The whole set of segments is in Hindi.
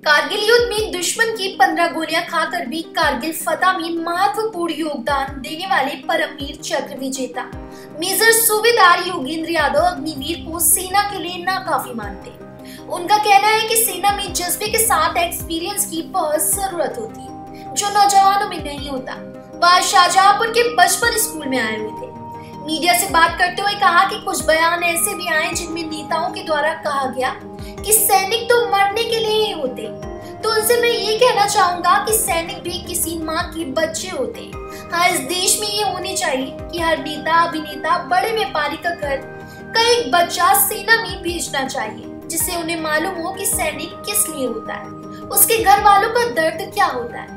कारगिल युद्ध में दुश्मन की 15 गोलियां खाकर भी कारगिल फतह में महत्वपूर्ण योगदान देने वाले परमवीर चक्र विजेता मेजर सूबेदार योगेंद्र यादव अग्निवीर को सेना के लिए नाकाफी मानते। उनका कहना है कि सेना में जज्बे के साथ एक्सपीरियंस की बहुत जरूरत होती है, जो नौजवानों में नहीं होता। वह शाहजहांपुर के बचपन स्कूल में आए हुए थे। मीडिया से बात करते हुए कहा कि कुछ बयान ऐसे भी आए जिनमें नेताओं के द्वारा कहा गया कि सैनिक तो मरने के लिए ही होते। तो उनसे मैं ये कहना चाहूंगा कि सैनिक भी किसी माँ के बच्चे होते। हाँ, इस देश में ये होनी चाहिए कि हर नेता, अभिनेता, बड़े व्यापारी का घर का एक बच्चा सेना में भेजना चाहिए, जिससे उन्हें मालूम हो कि सैनिक किस लिए होता है, उसके घर वालों का दर्द क्या होता है।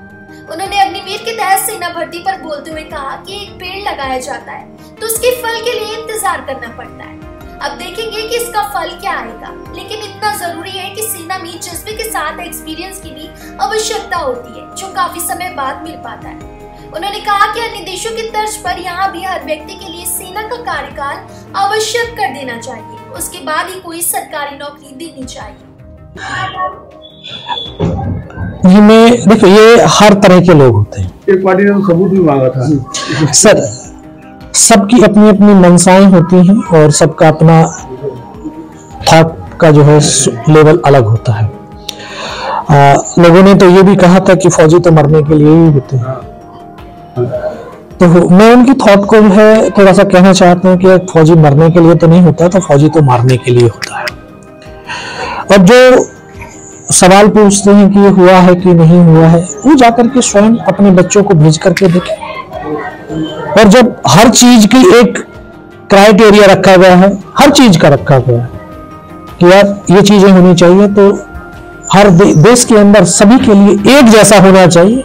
उन्होंने अग्निवीर के तहत सेना भर्ती पर बोलते हुए कहा कि एक पेड़ लगाया जाता है तो उसके फल के लिए इंतजार करना पड़ता है। अब देखेंगे कि इसका फल क्या आएगा, लेकिन इतना जरूरी है कि सेना में जज्बे के साथ एक्सपीरियंस की भी आवश्यकता होती है, जो काफी समय बाद मिल पाता है। उन्होंने कहा कि अन्य देशों की तर्ज पर यहाँ भी हर व्यक्ति के लिए सेना का कार्यकाल आवश्यक कर देना चाहिए, उसके बाद ही कोई सरकारी नौकरी देनी चाहिए। देखिए, ये हर तरह के लोग होते हैं। एक पार्टी ने तो सबूत भी मांगा था सर। सबकी अपनी अपनी मंशाएं होती हैं और सबका अपना थॉट का जो है लेवल अलग होता है। लोगों ने तो ये भी कहा था कि फौजी तो मरने के लिए ही होते हैं। तो मैं उनकी थॉट को जो है थोड़ा सा कहना चाहता हूँ कि फौजी मरने के लिए तो नहीं होता, तो फौजी तो मारने के लिए होता है। और जो सवाल पूछते हैं कि ये हुआ है कि नहीं हुआ है, वो जाकर के स्वयं अपने बच्चों को भेज करके देखें। और जब हर चीज की एक क्राइटेरिया रखा गया है, हर चीज का रखा गया है कि यार ये चीजें होनी चाहिए, तो हर देश के अंदर सभी के लिए एक जैसा होना चाहिए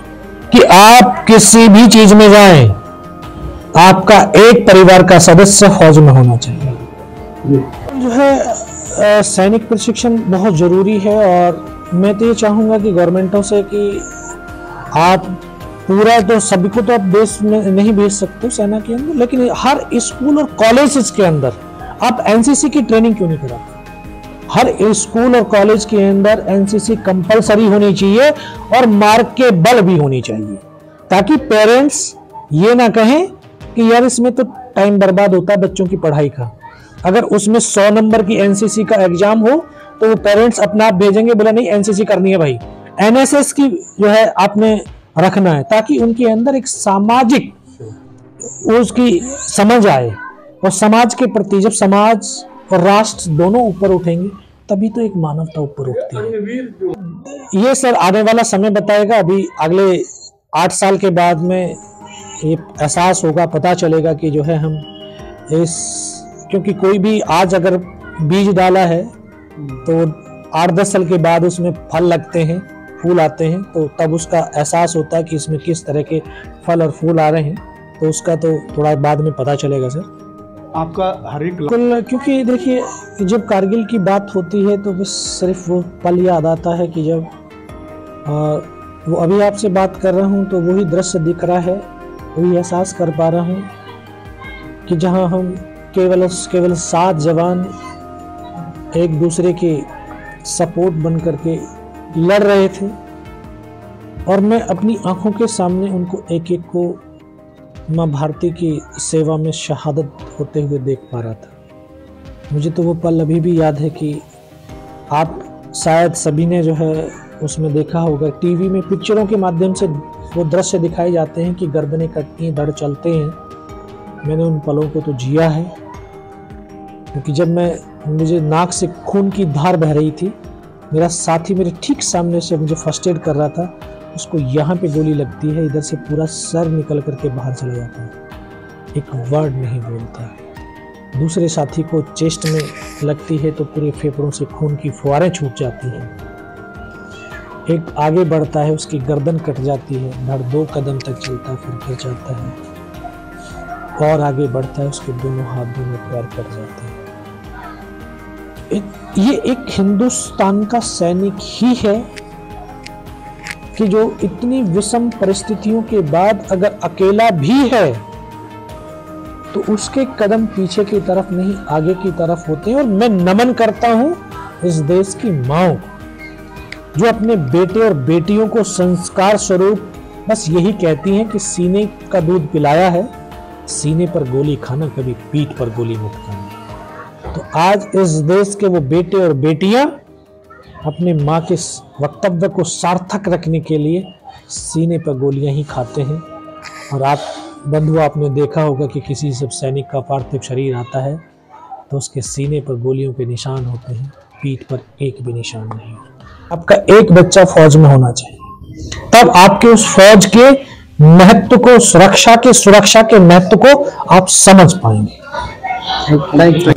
कि आप किसी भी चीज में जाएं, आपका एक परिवार का सदस्य फौज में होना चाहिए। जो है सैनिक प्रशिक्षण बहुत जरूरी है। और मैं तो ये चाहूंगा कि गवर्नमेंटों से कि आप पूरा तो सभी को तो आप देश में नहीं भेज सकते सेना के अंदर, लेकिन हर स्कूल और कॉलेज के अंदर आप एनसीसी की ट्रेनिंग क्यों नहीं कराते? हर स्कूल और कॉलेज के अंदर एनसीसी कंपलसरी होनी चाहिए और मार्क के बल भी होनी चाहिए, ताकि पेरेंट्स ये ना कहें कि यार इसमें तो टाइम बर्बाद होता है बच्चों की पढ़ाई का। अगर उसमें 100 नंबर की एनसीसी का एग्जाम हो तो वो पेरेंट्स अपना आप भेजेंगे, बोला नहीं एनसीसी करनी है भाई, एनएसएस की जो है आपने रखना है, ताकि उनके अंदर एक सामाजिक उसकी समझ आए। और समाज के प्रति जब समाज और राष्ट्र दोनों ऊपर उठेंगे तभी तो एक मानवता ऊपर उठती है। ये सर आने वाला समय बताएगा। अभी अगले 8 साल के बाद में ये एहसास होगा, पता चलेगा कि जो है हम क्योंकि कोई भी आज अगर बीज डाला है तो 8-10 साल के बाद उसमें फल लगते हैं, फूल आते हैं, तो तब उसका एहसास होता है कि इसमें किस तरह के फल और फूल आ रहे हैं। तो उसका तो थोड़ा बाद में पता चलेगा सर आपका हर एक। क्योंकि देखिए, जब कारगिल की बात होती है तो बस सिर्फ वो पल याद आता है कि जब वो अभी आपसे बात कर रहा हूँ तो वही दृश्य दिख रहा है, वही एहसास कर पा रहा हूँ कि जहाँ हम केवल 7 जवान एक दूसरे के सपोर्ट बन करके लड़ रहे थे, और मैं अपनी आंखों के सामने उनको एक एक को माँ भारती की सेवा में शहादत होते हुए देख पा रहा था। मुझे तो वो पल अभी भी याद है कि आप शायद सभी ने जो है उसमें देखा होगा, टीवी में पिक्चरों के माध्यम से वो दृश्य दिखाए जाते हैं कि गर्दनें कटती हैं, धड़ चलते हैं। मैंने उन पलों को तो जिया है, क्योंकि जब मुझे नाक से खून की धार बह रही थी, मेरा साथी मेरे ठीक सामने से मुझे फर्स्ट एड कर रहा था, उसको यहाँ पे गोली लगती है, इधर से पूरा सर निकल करके बाहर चला जाता है, एक वर्ड नहीं बोलता। दूसरे साथी को चेस्ट में लगती है तो पूरे फेफड़ों से खून की फुहारें छूट जाती हैं। एक आगे बढ़ता है, उसकी गर्दन कट जाती है, धड़ 2 कदम तक चलता है, फिर गिर जाता है, और आगे बढ़ता है, उसके दोनों हाथ दोनों पैर कट जाते हैं। ये एक हिंदुस्तान का सैनिक ही है कि जो इतनी विषम परिस्थितियों के बाद अगर अकेला भी है तो उसके कदम पीछे की तरफ नहीं आगे की तरफ होते हैं। और मैं नमन करता हूं इस देश की माओ, जो अपने बेटे और बेटियों को संस्कार स्वरूप बस यही कहती हैं कि सीने का दूध पिलाया है, सीने पर गोली खाना, कभी पीठ पर गोली मत खाना। तो आज इस देश के वो बेटे और बेटियां अपने माँ के वक्तव्य को सार्थक रखने के लिए सीने पर गोलियां ही खाते हैं। और आप बंधु, आपने देखा होगा कि किसी सब सैनिक का पार्थिव शरीर आता है तो उसके सीने पर गोलियों के निशान होते हैं, पीठ पर एक भी निशान नहीं होता। आपका एक बच्चा फौज में होना चाहिए, तब आपके उस फौज के महत्व को, सुरक्षा के महत्व को आप समझ पाएंगे।